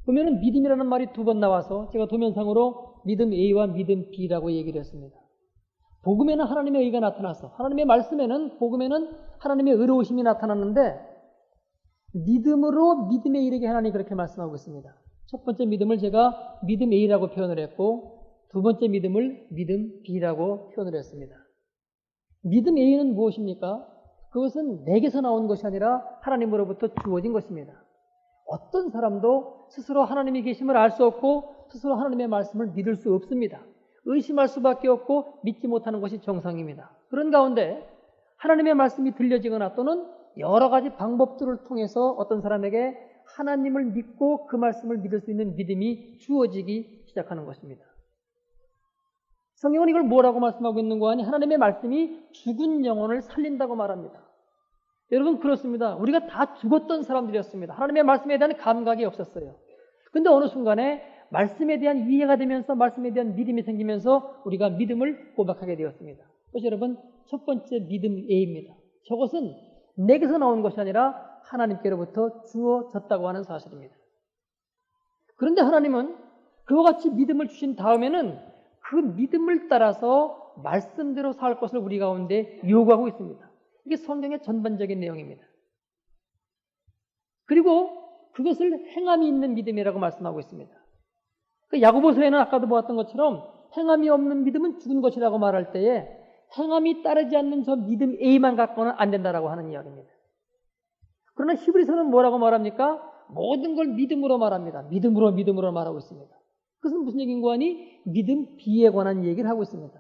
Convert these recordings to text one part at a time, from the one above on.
보면은 믿음이라는 말이 두 번 나와서 제가 도면상으로 믿음 A와 믿음 B라고 얘기를 했습니다. 복음에는 하나님의 의가 나타나서 하나님의 말씀에는 복음에는 하나님의 의로우심이 나타났는데 믿음으로 믿음에 이르게 하나님이 그렇게 말씀하고 있습니다. 첫 번째 믿음을 제가 믿음 A라고 표현을 했고 두 번째 믿음을 믿음 B라고 표현을 했습니다. 믿음 A는 무엇입니까? 그것은 내게서 나온 것이 아니라 하나님으로부터 주어진 것입니다. 어떤 사람도 스스로 하나님이 계심을 알 수 없고 스스로 하나님의 말씀을 믿을 수 없습니다. 의심할 수밖에 없고 믿지 못하는 것이 정상입니다. 그런 가운데 하나님의 말씀이 들려지거나 또는 여러 가지 방법들을 통해서 어떤 사람에게 하나님을 믿고 그 말씀을 믿을 수 있는 믿음이 주어지기 시작하는 것입니다. 성경은 이걸 뭐라고 말씀하고 있는 거 아니? 하나님의 말씀이 죽은 영혼을 살린다고 말합니다. 여러분 그렇습니다. 우리가 다 죽었던 사람들이었습니다. 하나님의 말씀에 대한 감각이 없었어요. 근데 어느 순간에 말씀에 대한 이해가 되면서 말씀에 대한 믿음이 생기면서 우리가 믿음을 고백하게 되었습니다. 그래서 여러분 첫 번째 믿음 A입니다. 저것은 내게서 나온 것이 아니라 하나님께로부터 주어졌다고 하는 사실입니다. 그런데 하나님은 그와 같이 믿음을 주신 다음에는 그 믿음을 따라서 말씀대로 살 것을 우리 가운데 요구하고 있습니다. 이게 성경의 전반적인 내용입니다. 그리고 그것을 행함이 있는 믿음이라고 말씀하고 있습니다. 그 야고보서에는 아까도 보았던 것처럼 행함이 없는 믿음은 죽은 것이라고 말할 때에 행함이 따르지 않는 저 믿음 A만 갖고는 안 된다라고 하는 이야기입니다. 그러나 히브리서는 뭐라고 말합니까? 모든 걸 믿음으로 말합니다. 믿음으로 말하고 있습니다. 그것은 무슨 얘기인 거 아니? 믿음 B에 관한 얘기를 하고 있습니다.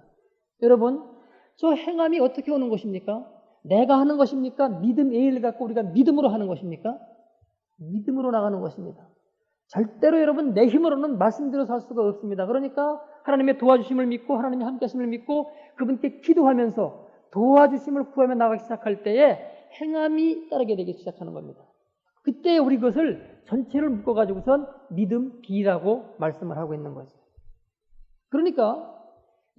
여러분, 저 행함이 어떻게 오는 것입니까? 내가 하는 것입니까? 믿음 A를 갖고 우리가 믿음으로 하는 것입니까? 믿음으로 나가는 것입니다. 절대로 여러분 내 힘으로는 말씀대로 살 수가 없습니다. 그러니까 하나님의 도와주심을 믿고 하나님의 함께 하심을 믿고 그분께 기도하면서 도와주심을 구하며 나가기 시작할 때에 행함이 따르게 되기 시작하는 겁니다. 그때 우리 그것을 전체를 묶어가지고선 믿음 B라고 말씀을 하고 있는 거죠. 그러니까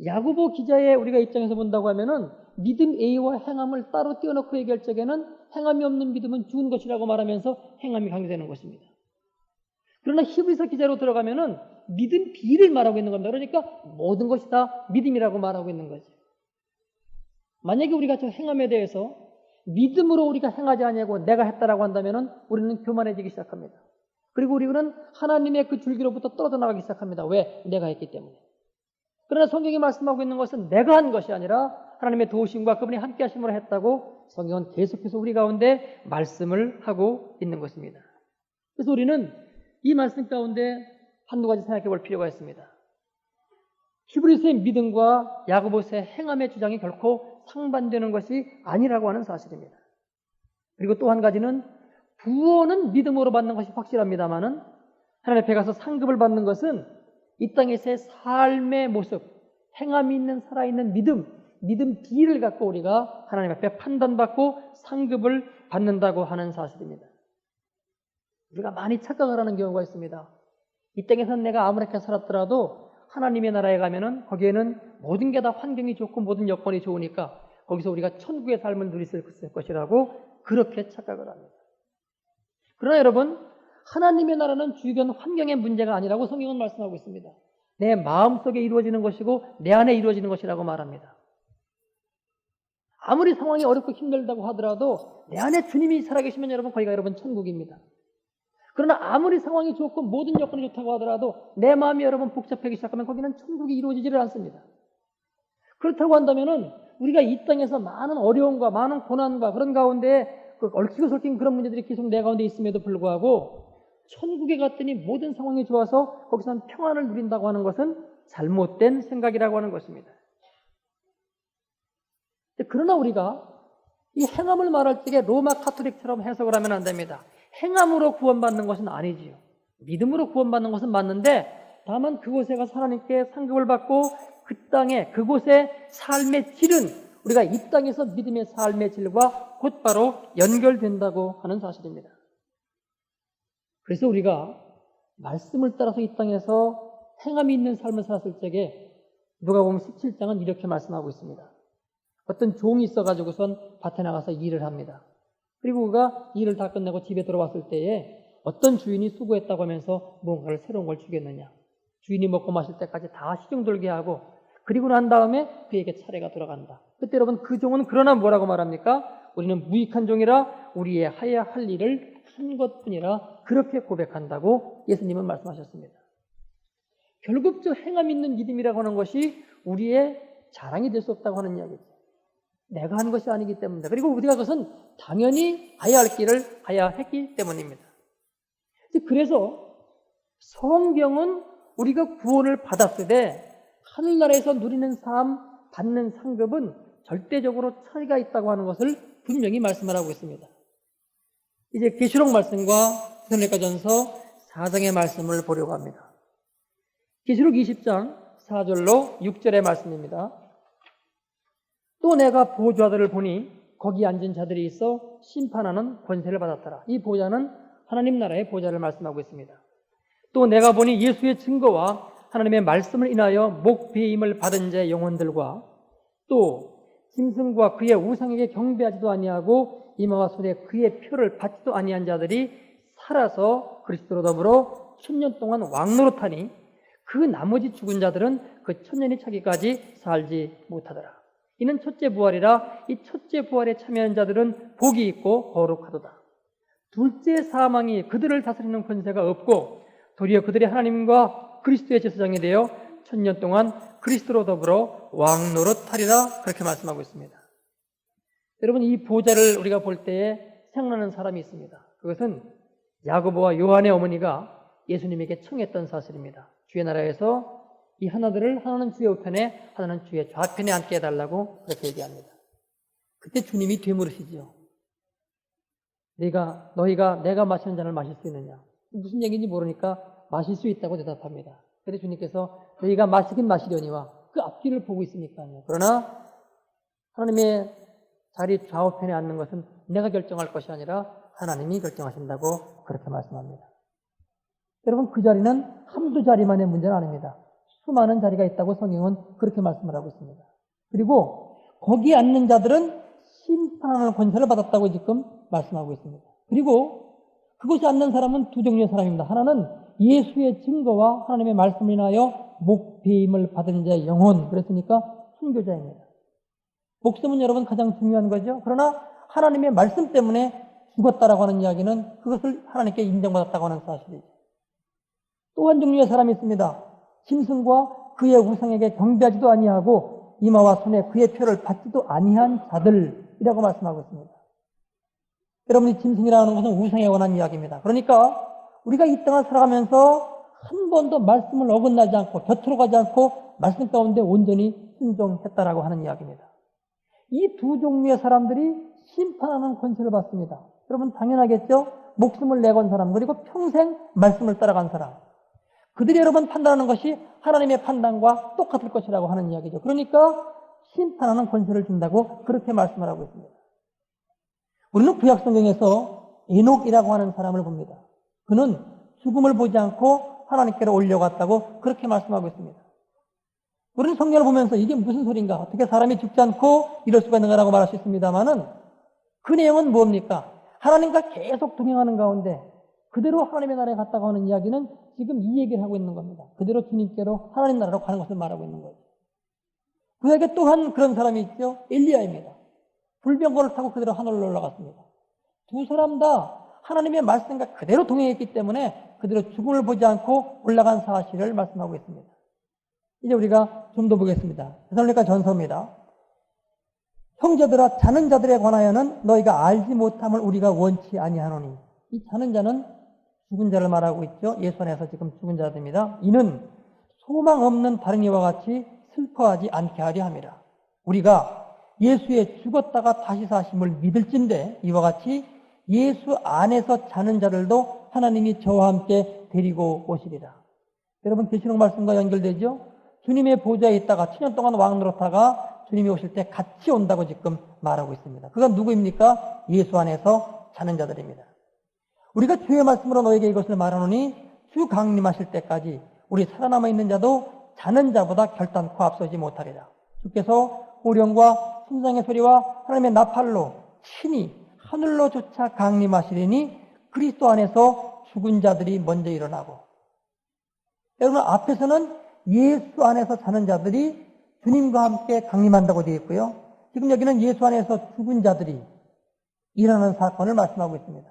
야고보 기자의 우리가 입장에서 본다고 하면은 믿음 A와 행함을 따로 떼어놓고 얘기할 적에는 행함이 없는 믿음은 죽은 것이라고 말하면서 행함이 강조되는 것입니다. 그러나 히브리서 기자로 들어가면은 믿음 B를 말하고 있는 겁니다. 그러니까 모든 것이 다 믿음이라고 말하고 있는 거죠. 만약에 우리가 저 행함에 대해서 믿음으로 우리가 행하지 아니하고 내가 했다라고 한다면은 우리는 교만해지기 시작합니다. 그리고 우리는 하나님의 그 줄기로부터 떨어져 나가기 시작합니다. 왜? 내가 했기 때문에. 그러나 성경이 말씀하고 있는 것은 내가 한 것이 아니라 하나님의 도우심과 그분이 함께 하심으로 했다고 성경은 계속해서 우리 가운데 말씀을 하고 있는 것입니다. 그래서 우리는 이 말씀 가운데 한두 가지 생각해 볼 필요가 있습니다. 히브리서의 믿음과 야고보서의 행함의 주장이 결코 상반되는 것이 아니라고 하는 사실입니다. 그리고 또 한 가지는 구원은 믿음으로 받는 것이 확실합니다만은 하나님 앞에 가서 상급을 받는 것은 이 땅에서의 삶의 모습, 행함이 있는 살아있는 믿음 B를 갖고 우리가 하나님 앞에 판단받고 상급을 받는다고 하는 사실입니다. 우리가 많이 착각을 하는 경우가 있습니다. 이 땅에서는 내가 아무렇게 살았더라도 하나님의 나라에 가면은 거기에는 모든 게 다 환경이 좋고 모든 여건이 좋으니까 거기서 우리가 천국의 삶을 누릴 수 있을 것이라고 그렇게 착각을 합니다. 그러나 여러분, 하나님의 나라는 주변 환경의 문제가 아니라고 성경은 말씀하고 있습니다. 내 마음속에 이루어지는 것이고 내 안에 이루어지는 것이라고 말합니다. 아무리 상황이 어렵고 힘들다고 하더라도 내 안에 주님이 살아계시면 여러분 거기가 여러분 천국입니다. 그러나 아무리 상황이 좋고 모든 여건이 좋다고 하더라도 내 마음이 여러분 복잡하기 시작하면 거기는 천국이 이루어지지를 않습니다. 그렇다고 한다면은 우리가 이 땅에서 많은 어려움과 많은 고난과 그런 가운데 얽히고 설킨 그런 문제들이 계속 내 가운데 있음에도 불구하고 천국에 갔더니 모든 상황이 좋아서 거기서는 평안을 누린다고 하는 것은 잘못된 생각이라고 하는 것입니다. 그러나 우리가 이 행함을 말할 적에 로마 카톨릭처럼 해석을 하면 안 됩니다. 행함으로 구원받는 것은 아니지요. 믿음으로 구원받는 것은 맞는데 다만 그곳에 가서 하나님께 상급을 받고 그 땅에 그곳의 삶의 질은 우리가 이 땅에서 믿음의 삶의 질과 곧바로 연결된다고 하는 사실입니다. 그래서 우리가 말씀을 따라서 이 땅에서 행함이 있는 삶을 살았을 적에 누가복음 17장은 이렇게 말씀하고 있습니다. 어떤 종이 있어가지고선 밭에 나가서 일을 합니다. 그리고 그가 일을 다 끝내고 집에 들어왔을 때에 어떤 주인이 수고했다고 하면서 뭔가를 새로운 걸 주겠느냐. 주인이 먹고 마실 때까지 다 시중 돌게 하고 그리고 난 다음에 그에게 차례가 돌아간다. 그때 여러분 그 종은 그러나 뭐라고 말합니까? 우리는 무익한 종이라 우리의 해야 할 일을 한 것뿐이라 그렇게 고백한다고 예수님은 말씀하셨습니다. 결국 저 행함 있는 믿음이라고 하는 것이 우리의 자랑이 될 수 없다고 하는 이야기죠. 내가 한 것이 아니기 때문이다. 그리고 우리가 그것은 당연히 가야 할 길을 가야 했기 때문입니다. 그래서 성경은 우리가 구원을 받았을 때 하늘나라에서 누리는 삶, 받는 상급은 절대적으로 차이가 있다고 하는 것을 분명히 말씀을 하고 있습니다. 이제 계시록 말씀과 데살로니가전서 4장의 말씀을 보려고 합니다. 계시록 20장 4절로 6절의 말씀입니다. 또 내가 보좌들을 보니 거기 앉은 자들이 있어 심판하는 권세를 받았더라. 이 보좌는 하나님 나라의 보좌를 말씀하고 있습니다. 또 내가 보니 예수의 증거와 하나님의 말씀을 인하여 목배임을 받은 자의 영혼들과 또 짐승과 그의 우상에게 경배하지도 아니하고 이마와 손에 그의 표를 받지도 아니한 자들이 살아서 그리스도로 더불어 1000년 동안 왕노릇하니 그 나머지 죽은 자들은 그 1000년이 차기까지 살지 못하더라. 이는 첫째 부활이라 이 첫째 부활에 참여한 자들은 복이 있고 거룩하도다. 둘째 사망이 그들을 다스리는 권세가 없고 도리어 그들이 하나님과 그리스도의 제사장이 되어 1000년 동안 그리스도로 더불어 왕노릇하리라 그렇게 말씀하고 있습니다. 여러분 이 보좌를 우리가 볼 때에 생각나는 사람이 있습니다. 그것은 야고보와 요한의 어머니가 예수님에게 청했던 사실입니다. 주의 나라에서 이 하나들을 하나는 주의 우편에 하나는 주의 좌편에 앉게 해달라고 그렇게 얘기합니다. 그때 주님이 되물으시죠. 너희가 내가 마시는 잔을 마실 수 있느냐? 무슨 얘기인지 모르니까 마실 수 있다고 대답합니다. 그런데 주님께서 너희가 마시긴 마시려니와 그 앞뒤를 보고 있으니까요. 그러나 하나님의 자리 좌우편에 앉는 것은 내가 결정할 것이 아니라 하나님이 결정하신다고 그렇게 말씀합니다. 여러분 그 자리는 한두 자리만의 문제는 아닙니다. 수많은 자리가 있다고 성경은 그렇게 말씀을 하고 있습니다. 그리고 거기에 앉는 자들은 심판하는 권세를 받았다고 지금 말씀하고 있습니다. 그리고 그곳에 앉는 사람은 두 종류의 사람입니다. 하나는 예수의 증거와 하나님의 말씀을 인하여 목배임을 받은 자의 영혼, 그랬으니까 순교자입니다. 목숨은 여러분 가장 중요한 거죠. 그러나 하나님의 말씀 때문에 죽었다라고 하는 이야기는 그것을 하나님께 인정받았다고 하는 사실이죠. 또 한 종류의 사람이 있습니다. 짐승과 그의 우상에게 경배하지도 아니하고 이마와 손에 그의 표를 받지도 아니한 자들이라고 말씀하고 있습니다. 여러분이 짐승이라는 것은 우상에 관한 이야기입니다. 그러니까 우리가 이 땅을 살아가면서 한 번도 말씀을 어긋나지 않고 곁으로 가지 않고 말씀 가운데 온전히 순종했다라고 하는 이야기입니다. 이 두 종류의 사람들이 심판하는 권세를 받습니다. 여러분 당연하겠죠? 목숨을 내건 사람 그리고 평생 말씀을 따라간 사람. 그들이 여러분 판단하는 것이 하나님의 판단과 똑같을 것이라고 하는 이야기죠. 그러니까 심판하는 권세를 준다고 그렇게 말씀을 하고 있습니다. 우리는 구약성경에서 에녹이라고 하는 사람을 봅니다. 그는 죽음을 보지 않고 하나님께로 올려갔다고 그렇게 말씀하고 있습니다. 우리는 성경을 보면서 이게 무슨 소린가? 어떻게 사람이 죽지 않고 이럴 수가 있는가라고 말할 수 있습니다만은 그 내용은 뭡니까? 하나님과 계속 동행하는 가운데 그대로 하나님의 나라에 갔다고 하는 이야기는 지금 이 얘기를 하고 있는 겁니다. 그대로 주님께로 하나님 나라로 가는 것을 말하고 있는 거죠. 그에게 또한 그런 사람이 있죠. 엘리야입니다. 불병거를 타고 그대로 하늘로 올라갔습니다. 두 사람 다 하나님의 말씀과 그대로 동행했기 때문에 그대로 죽음을 보지 않고 올라간 사실을 말씀하고 있습니다. 이제 우리가 좀 더 보겠습니다. 데살로니가 전서입니다. 형제들아 자는 자들에 관하여는 너희가 알지 못함을 우리가 원치 아니하노니. 이 자는 자는 죽은 자를 말하고 있죠. 예수 안에서 지금 죽은 자들입니다. 이는 소망 없는 다른 이와 같이 슬퍼하지 않게 하려 함이라. 우리가 예수의 죽었다가 다시 사심을 믿을진데 이와 같이 예수 안에서 자는 자들도 하나님이 저와 함께 데리고 오시리라. 여러분 계시록 말씀과 연결되죠? 주님의 보좌에 있다가 7년 동안 왕노릇하다가 주님이 오실 때 같이 온다고 지금 말하고 있습니다. 그건 누구입니까? 예수 안에서 자는 자들입니다. 우리가 주의 말씀으로 너에게 이것을 말하노니 주 강림하실 때까지 우리 살아남아 있는 자도 자는 자보다 결단코 앞서지 못하리라. 주께서 호령과 심장의 소리와 하나님의 나팔로 친히 하늘로 조차 강림하시리니 그리스도 안에서 죽은 자들이 먼저 일어나고, 여러분 앞에서는 예수 안에서 사는 자들이 주님과 함께 강림한다고 되어 있고요. 지금 여기는 예수 안에서 죽은 자들이 일어나는 사건을 말씀하고 있습니다.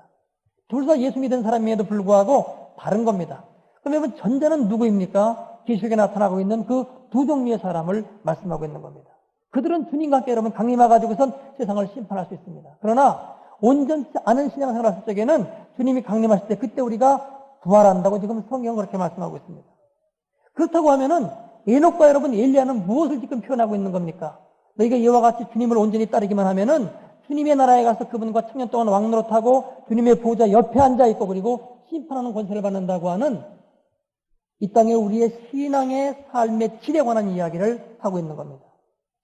둘 다 예수 믿은 사람임에도 불구하고 다른 겁니다. 그럼 여러분 전자는 누구입니까? 계시록에 나타나고 있는 그 두 종류의 사람을 말씀하고 있는 겁니다. 그들은 주님과 함께 여러분 강림해가지고선 세상을 심판할 수 있습니다. 그러나 온전치 않은 신앙생활을 했을 적에는 주님이 강림하실 때 그때 우리가 부활한다고 지금 성경은 그렇게 말씀하고 있습니다. 그렇다고 하면은 에녹과 여러분 엘리야는 무엇을 지금 표현하고 있는 겁니까? 너희가 이와 같이 주님을 온전히 따르기만 하면은 주님의 나라에 가서 그분과 천년 동안 왕노릇하고 주님의 보좌 옆에 앉아 있고 그리고 심판하는 권세를 받는다고 하는 이 땅에 우리의 신앙의 삶의 질에 관한 이야기를 하고 있는 겁니다.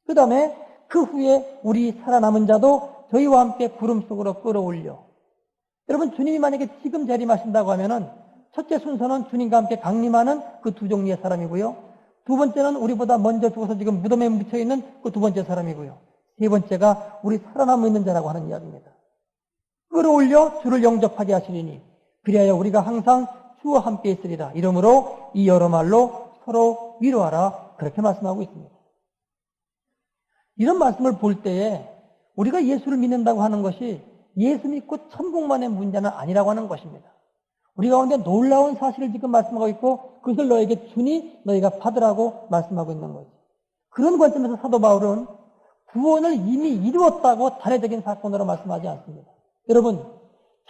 그 다음에 그 후에 우리 살아남은 자도 저희와 함께 구름 속으로 끌어올려. 여러분 주님이 만약에 지금 재림하신다고 하면은 첫째 순서는 주님과 함께 강림하는 그 두 종류의 사람이고요. 두 번째는 우리보다 먼저 죽어서 지금 무덤에 묻혀있는 그 두 번째 사람이고요. 세 번째가 우리 살아남아 있는 자라고 하는 이야기입니다. 끌어올려 주를 영접하게 하시리니 그리하여 우리가 항상 주와 함께 있으리라. 이러므로 이 여러 말로 서로 위로하라. 그렇게 말씀하고 있습니다. 이런 말씀을 볼 때에 우리가 예수를 믿는다고 하는 것이 예수 믿고 천국만의 문제는 아니라고 하는 것입니다. 우리 가운데 놀라운 사실을 지금 말씀하고 있고 그것을 너에게 주니 너희가 받으라고 말씀하고 있는 거죠. 그런 관점에서 사도 바울은 구원을 이미 이루었다고 단회적인 사건으로 말씀하지 않습니다. 여러분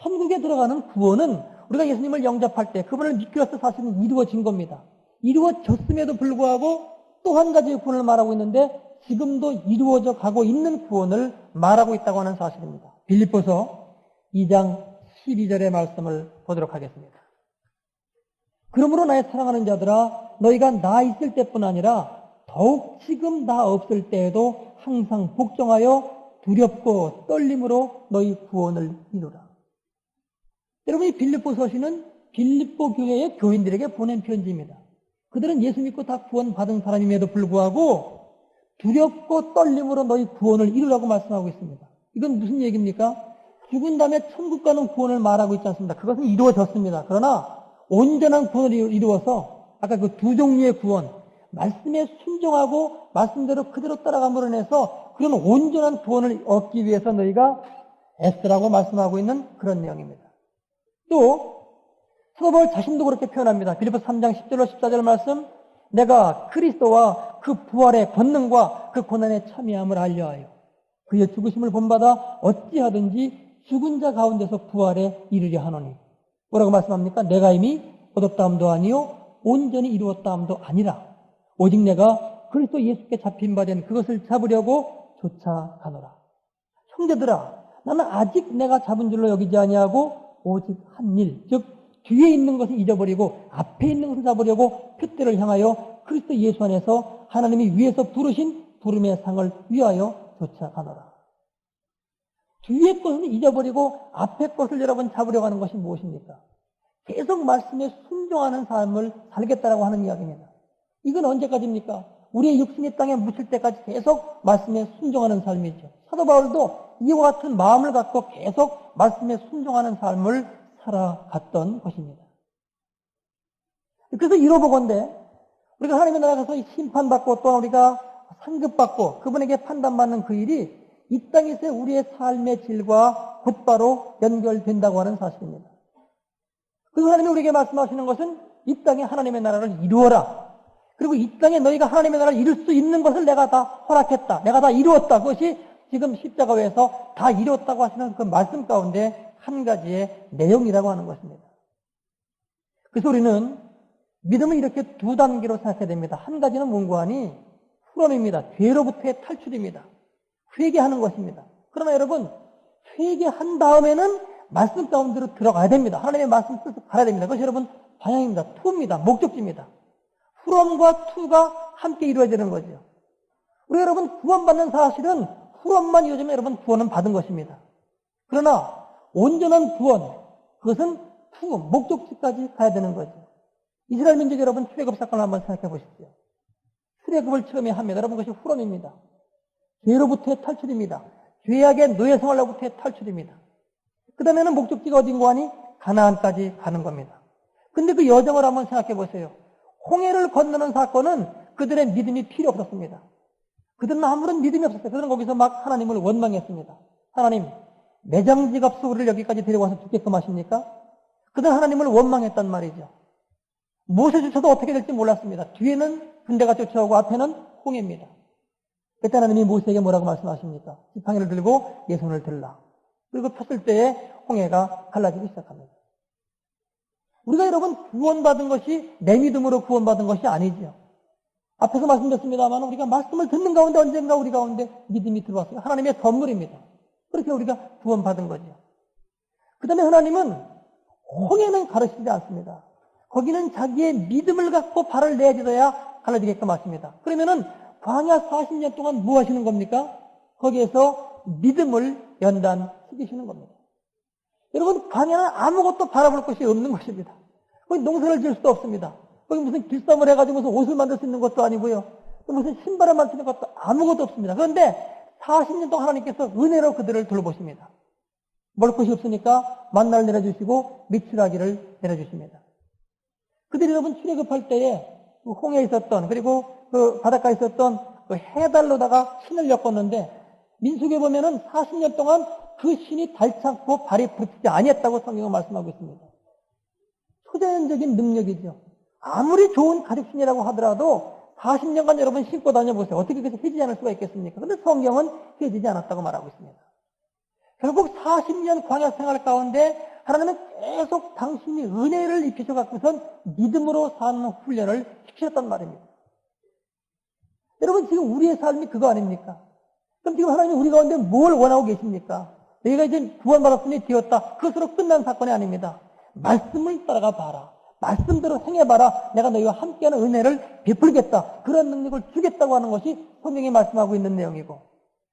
천국에 들어가는 구원은 우리가 예수님을 영접할 때 그분을 믿기로써 사실은 이루어진 겁니다. 이루어졌음에도 불구하고 또 한 가지의 구원을 말하고 있는데 지금도 이루어져 가고 있는 구원을 말하고 있다고 하는 사실입니다. 빌립보서 2장 12절의 말씀을 보도록 하겠습니다. 그러므로 나의 사랑하는 자들아 너희가 나 있을 때뿐 아니라 더욱 지금 나 없을 때에도 항상 복종하여 두렵고 떨림으로 너희 구원을 이루라. 여러분 이 빌립보서시는 빌립보 교회의 교인들에게 보낸 편지입니다. 그들은 예수 믿고 다 구원받은 사람임에도 불구하고 두렵고 떨림으로 너희 구원을 이루라고 말씀하고 있습니다. 이건 무슨 얘기입니까? 죽은 다음에 천국 가는 구원을 말하고 있지 않습니다. 그것은 이루어졌습니다. 그러나 온전한 구원을 이루어서 아까 그 두 종류의 구원, 말씀에 순종하고 말씀대로 그대로 따라감으로 인해서 그런 온전한 구원을 얻기 위해서 너희가 애쓰라고 말씀하고 있는 그런 내용입니다. 또 사도 바울 자신도 그렇게 표현합니다. 빌립보서 3장 10절로 14절 말씀, 내가 그리스도와 그 부활의 권능과 그 고난에 참여함을 알려하여 그의 죽으심을 본받아 어찌하든지 죽은 자 가운데서 부활에 이르려 하노니. 뭐라고 말씀합니까? 내가 이미 얻었다함도 아니요 온전히 이루었다함도 아니라 오직 내가 그리스도 예수께 잡힌 바 된 그것을 잡으려고 쫓아가노라. 형제들아 나는 아직 내가 잡은 줄로 여기지 아니하고 오직 한 일, 즉 뒤에 있는 것을 잊어버리고 앞에 있는 것을 잡으려고 표대를 향하여 그리스도 예수 안에서 하나님이 위에서 부르신 부름의 상을 위하여 쫓아가노라. 뒤에 것을 잊어버리고 앞에 것을 여러분 잡으려고 하는 것이 무엇입니까? 계속 말씀에 순종하는 삶을 살겠다라고 하는 이야기입니다. 이건 언제까지입니까? 우리의 육신이 땅에 묻힐 때까지 계속 말씀에 순종하는 삶이죠. 사도 바울도 이와 같은 마음을 갖고 계속 말씀에 순종하는 삶을 살아갔던 것입니다. 그래서 이뤄보건대 우리가 하나님의 나라에 가서 심판받고 또한 우리가 상급받고 그분에게 판단받는 그 일이 이 땅에서 우리의 삶의 질과 곧바로 연결된다고 하는 사실입니다. 그리고 하나님이 우리에게 말씀하시는 것은 이 땅에 하나님의 나라를 이루어라. 그리고 이 땅에 너희가 하나님의 나라를 이룰 수 있는 것을 내가 다 허락했다. 내가 다 이루었다. 그것이 지금 십자가에서 다 이루었다고 하시는 그 말씀 가운데 한 가지의 내용이라고 하는 것입니다. 그래서 우리는 믿음을 이렇게 두 단계로 생각해야 됩니다. 한 가지는 뭔고 하니 후렴입니다. 죄로부터의 탈출입니다. 회개하는 것입니다. 그러나 여러분 회개한 다음에는 말씀 가운데로 들어가야 됩니다. 하나님의 말씀 뜻을 가야 됩니다. 그것이 여러분 방향입니다. 투입니다. 목적지입니다. 후렴과 투가 함께 이루어지는 거죠. 우리 여러분 구원받는 사실은 후렴만 이루어지면 여러분 구원은 받은 것입니다. 그러나 온전한 구원 그것은 투 목적지까지 가야 되는 거죠. 이스라엘 민족 여러분 출애굽 사건을 한번 생각해 보십시오. 출애굽을 처음에 합니다. 여러분 그것이 후렴입니다. 죄로부터의 탈출입니다. 죄악의 노예 생활로부터의 탈출입니다. 그 다음에는 목적지가 어딘고 하니 가나안까지 가는 겁니다. 근데 그 여정을 한번 생각해 보세요. 홍해를 건너는 사건은 그들의 믿음이 필요 없었습니다. 그들은 아무런 믿음이 없었어요. 그들은 거기서 막 하나님을 원망했습니다. 하나님, 매장지갑수 우리를 여기까지 데려와서 죽게끔 하십니까? 그들은 하나님을 원망했단 말이죠. 모세조차도 어떻게 될지 몰랐습니다. 뒤에는 군대가 쫓아오고 앞에는 홍해입니다. 그때 하나님이 모세에게 뭐라고 말씀하십니까? 지팡이를 들고 내 손을 들라. 그리고 폈을 때에 홍해가 갈라지기 시작합니다. 우리가 여러분 구원받은 것이 내 믿음으로 구원받은 것이 아니죠. 앞에서 말씀드렸습니다만 우리가 말씀을 듣는 가운데 언젠가 우리 가운데 믿음이 들어왔어요. 하나님의 선물입니다. 그렇게 우리가 구원받은 거죠. 그 다음에 하나님은 홍해는 가르치지 않습니다. 거기는 자기의 믿음을 갖고 발을 내딛어야 갈라지게끔 하십니다. 그러면은 광야 40년 동안 뭐 하시는 겁니까? 거기에서 믿음을 연단시키시는 겁니다. 여러분, 광야는 아무것도 바라볼 것이 없는 것입니다. 거기 농사를 지을 수도 없습니다. 거기 무슨 길쌈을 해가지고 무슨 옷을 만들 수 있는 것도 아니고요. 무슨 신발을 만드는 것도 아무것도 없습니다. 그런데 40년 동안 하나님께서 은혜로 그들을 돌보십니다. 먹을 것이 없으니까 만나를 내려주시고 미추라기를 내려주십니다. 그들이 여러분 출애굽할 때에 그 홍해에 있었던, 그리고 그 바닷가에 있었던 그 해달로다가 신을 엮었는데, 민수기에 보면은 40년 동안 그 신이 닳지 발이 부르지 아니했다고 성경은 말씀하고 있습니다. 초자연적인 능력이죠. 아무리 좋은 가죽신이라고 하더라도 40년간 여러분 신고 다녀보세요. 어떻게 그래서 해지지 않을 수가 있겠습니까? 그런데 성경은 해지지 않았다고 말하고 있습니다. 결국 40년 광야 생활 가운데 하나님은 계속 당신이 은혜를 입히셔 갖고선 믿음으로 사는 훈련을 시키셨단 말입니다. 여러분, 지금 우리의 삶이 그거 아닙니까? 그럼 지금 하나님이 우리 가운데 뭘 원하고 계십니까? 너희가 이제 구원받았으니 되었다. 그것으로 끝난 사건이 아닙니다. 말씀을 따라가 봐라. 말씀대로 행해봐라. 내가 너희와 함께하는 은혜를 베풀겠다. 그런 능력을 주겠다고 하는 것이 성경이 말씀하고 있는 내용이고,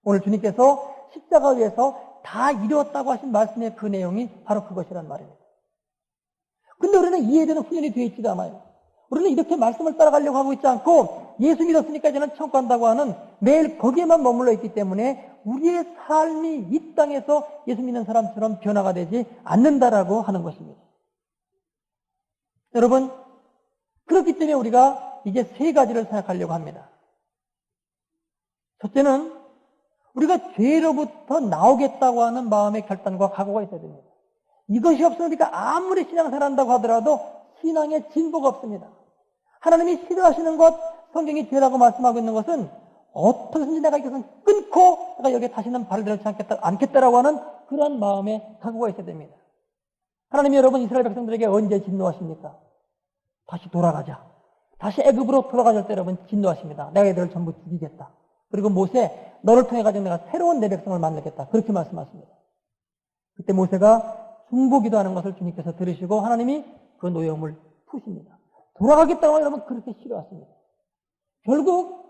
오늘 주님께서 십자가 위에서 다 이루었다고 하신 말씀의 그 내용이 바로 그것이란 말입니다. 근데 우리는 이해되는 훈련이 되어 있지도 않아요. 우리는 이렇게 말씀을 따라가려고 하고 있지 않고 예수 믿었으니까 이제는 천국 간다고 하는 매일 거기에만 머물러 있기 때문에 우리의 삶이 이 땅에서 예수 믿는 사람처럼 변화가 되지 않는다라고 하는 것입니다. 여러분, 그렇기 때문에 우리가 이제 세 가지를 생각하려고 합니다. 첫째는 우리가 죄로부터 나오겠다고 하는 마음의 결단과 각오가 있어야 됩니다. 이것이 없으면 우리가 아무리 신앙생활 한다고 하더라도 신앙에 진보가 없습니다. 하나님이 싫어하시는 것, 성경이 죄라고 말씀하고 있는 것은 어떻게든지 내가 이것은 끊고 내가 여기에 다시는 발을 들여지 않겠다라고 하는 그런 마음의 각오가 있어야 됩니다. 하나님이 여러분 이스라엘 백성들에게 언제 진노하십니까? 다시 돌아가자. 다시 애굽으로 돌아가실 때 여러분 진노하십니다. 내가 얘들을 전부 죽이겠다. 그리고 모세, 너를 통해 가지고 내가 새로운 내 백성을 만들겠다. 그렇게 말씀하십니다. 그때 모세가 중보기도하는 것을 주님께서 들으시고 하나님이 그 노여움을 푸십니다. 돌아가겠다고 여러분 그렇게 싫어하십니다. 결국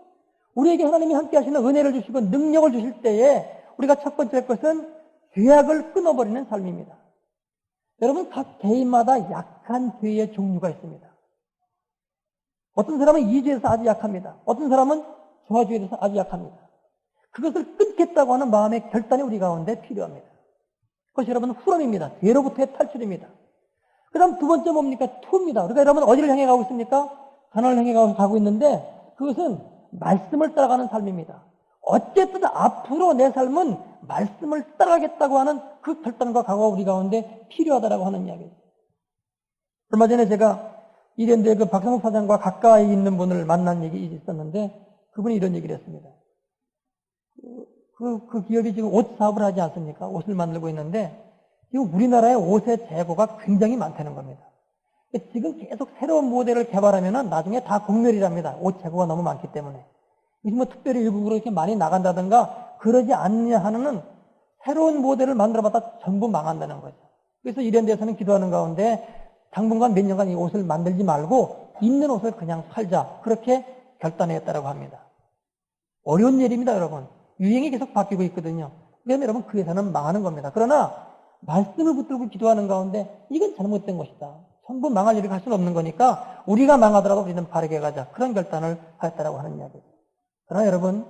우리에게 하나님이 함께 하시는 은혜를 주시고 능력을 주실 때에 우리가 첫 번째 것은 죄악을 끊어버리는 삶입니다. 여러분 각 개인마다 약한 죄의 종류가 있습니다. 어떤 사람은 이 죄에서 아주 약합니다. 어떤 사람은 저 죄에서 아주 약합니다. 그것을 끊겠다고 하는 마음의 결단이 우리 가운데 필요합니다. 그것이 여러분 후렴입니다. 죄로부터의 탈출입니다. 그 다음 두 번째 뭡니까? 투입니다. 그러니까 여러분 어디를 향해 가고 있습니까? 가나안을 향해 가고 있는데 그것은 말씀을 따라가는 삶입니다. 어쨌든 앞으로 내 삶은 말씀을 따라가겠다고 하는 그 결단과 각오가 우리 가운데 필요하다라고 하는 이야기입니다. 얼마 전에 제가 이랜드의 그 박상욱 사장과 가까이 있는 분을 만난 얘기 있었는데 그분이 이런 얘기를 했습니다. 그 기업이 지금 옷 사업을 하지 않습니까? 옷을 만들고 있는데 지금 우리나라의 옷의 재고가 굉장히 많다는 겁니다. 지금 계속 새로운 모델을 개발하면 나중에 다 공멸이랍니다. 옷 재고가 너무 많기 때문에. 요즘 뭐 특별히 일국으로 이렇게 많이 나간다든가 그러지 않느냐 하는 새로운 모델을 만들어봤다 전부 망한다는 거죠. 그래서 이런 데서는 기도하는 가운데 당분간 몇 년간 이 옷을 만들지 말고 있는 옷을 그냥 팔자. 그렇게 결단했다고 합니다. 어려운 일입니다, 여러분. 유행이 계속 바뀌고 있거든요. 그러면 여러분 그 회사는 망하는 겁니다. 그러나 말씀을 붙들고 기도하는 가운데 이건 잘못된 것이다. 전부 망할 일이 갈 수는 없는 거니까 우리가 망하더라도 우리는 바르게 가자. 그런 결단을 하였다라고 하는 이야기입니다. 그러나 여러분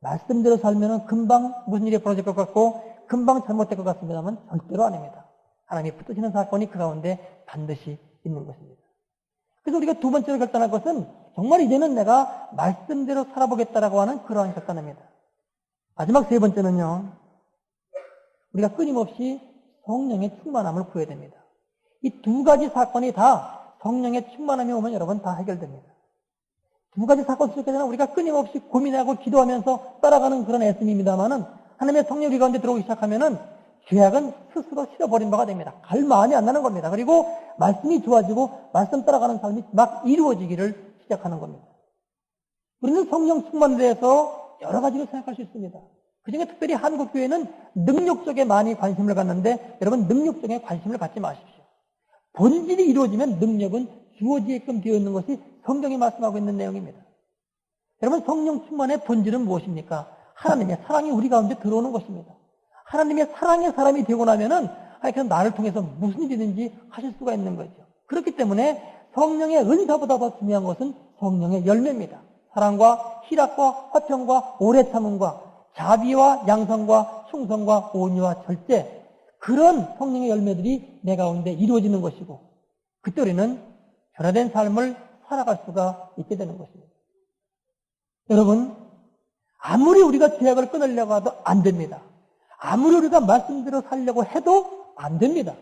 말씀대로 살면은 금방 무슨 일이 벌어질 것 같고 금방 잘못될 것 같습니다만 절대로 아닙니다. 하나님이 붙드시는 사건이 그 가운데 반드시 있는 것입니다. 그래서 우리가 두 번째로 결단할 것은 정말 이제는 내가 말씀대로 살아보겠다라고 하는 그러한 결단입니다. 마지막 세 번째는요, 우리가 끊임없이 성령의 충만함을 구해야 됩니다. 이 두 가지 사건이 다 성령의 충만함이 오면 여러분 다 해결됩니다. 두 가지 사건 속에서는 우리가 끊임없이 고민하고 기도하면서 따라가는 그런 애씀입니다만은 하나님의 성령이 우리 가운데 들어오기 시작하면은 죄악은 스스로 실어버린 바가 됩니다. 갈 마음이 안 나는 겁니다. 그리고 말씀이 좋아지고 말씀 따라가는 삶이 막 이루어지기를 시작하는 겁니다. 우리는 성령 충만에 대해서 여러 가지로 생각할 수 있습니다. 그중에 특별히 한국교회는 능력 쪽에 많이 관심을 갖는데 여러분 능력 쪽에 관심을 갖지 마십시오. 본질이 이루어지면 능력은 주어지게끔 되어 있는 것이 성경이 말씀하고 있는 내용입니다. 여러분 성령 충만의 본질은 무엇입니까? 하나님의 사랑이 우리 가운데 들어오는 것입니다. 하나님의 사랑의 사람이 되고 나면은 하여튼 나를 통해서 무슨 일이든지 하실 수가 있는 거죠. 그렇기 때문에 성령의 은사보다 더 중요한 것은 성령의 열매입니다. 사랑과 희락과 화평과 오래 참음과 자비와 양성과 충성과 온유와 절제, 그런 성령의 열매들이 내 가운데 이루어지는 것이고 그때 우리는 변화된 삶을 살아갈 수가 있게 되는 것입니다. 여러분, 아무리 우리가 죄악을 끊으려고 해도 안 됩니다. 아무리 우리가 말씀대로 살려고 해도 안 됩니다.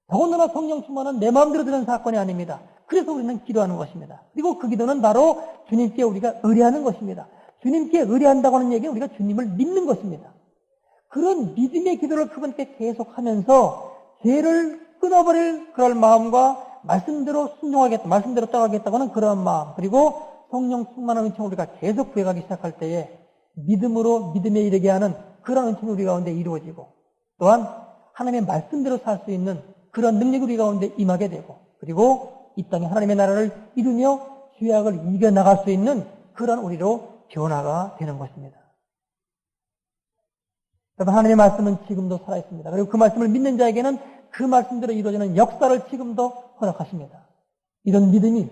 더군다나 성령 충만은 내 마음대로 되는 사건이 아닙니다. 그래서 우리는 기도하는 것입니다. 그리고 그 기도는 바로 주님께 우리가 의뢰하는 것입니다. 주님께 의뢰한다고 하는 얘기는 우리가 주님을 믿는 것입니다. 그런 믿음의 기도를 그분께 계속하면서 죄를 끊어버릴 그런 마음과 말씀대로 순종하겠다, 말씀대로 따라가겠다고 하는 그런 마음, 그리고 성령 충만한 은총을 우리가 계속 구해가기 시작할 때에 믿음으로 믿음에 이르게 하는 그런 은총이 우리 가운데 이루어지고 또한 하나님의 말씀대로 살 수 있는 그런 능력이 우리 가운데 임하게 되고 그리고 이 땅에 하나님의 나라를 이루며 죄악을 이겨나갈 수 있는 그런 우리로 변화가 되는 것입니다. 여러분, 하나님의 말씀은 지금도 살아있습니다. 그리고 그 말씀을 믿는 자에게는 그 말씀대로 이루어지는 역사를 지금도 허락하십니다. 이런 믿음이,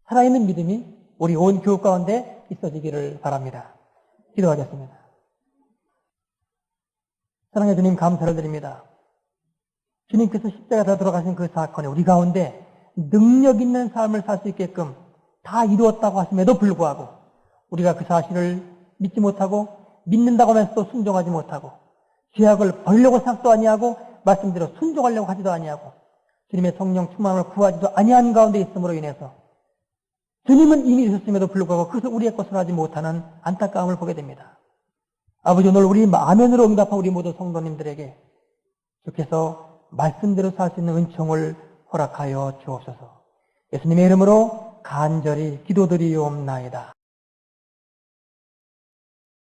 살아있는 믿음이 우리 온 교회 가운데 있어지기를 바랍니다. 기도하겠습니다. 사랑해 주님, 감사를 드립니다. 주님께서 십자가에 돌아가신 그 사건에 우리 가운데 능력 있는 삶을 살 수 있게끔 다 이루었다고 하심에도 불구하고 우리가 그 사실을 믿지 못하고 믿는다고 하면서도 순종하지 못하고 죄악을 버리려고 생각도 아니하고 말씀대로 순종하려고 하지도 아니하고 주님의 성령 충만을 구하지도 아니한 가운데 있음으로 인해서 주님은 이미 있었음에도 불구하고 그것을 우리의 것으로 하지 못하는 안타까움을 보게 됩니다. 아버지, 오늘 우리 아멘으로 응답한 우리 모두 성도님들에게 주께서 말씀대로 살 수 있는 은총을 허락하여 주옵소서. 예수님의 이름으로 간절히 기도드리옵나이다.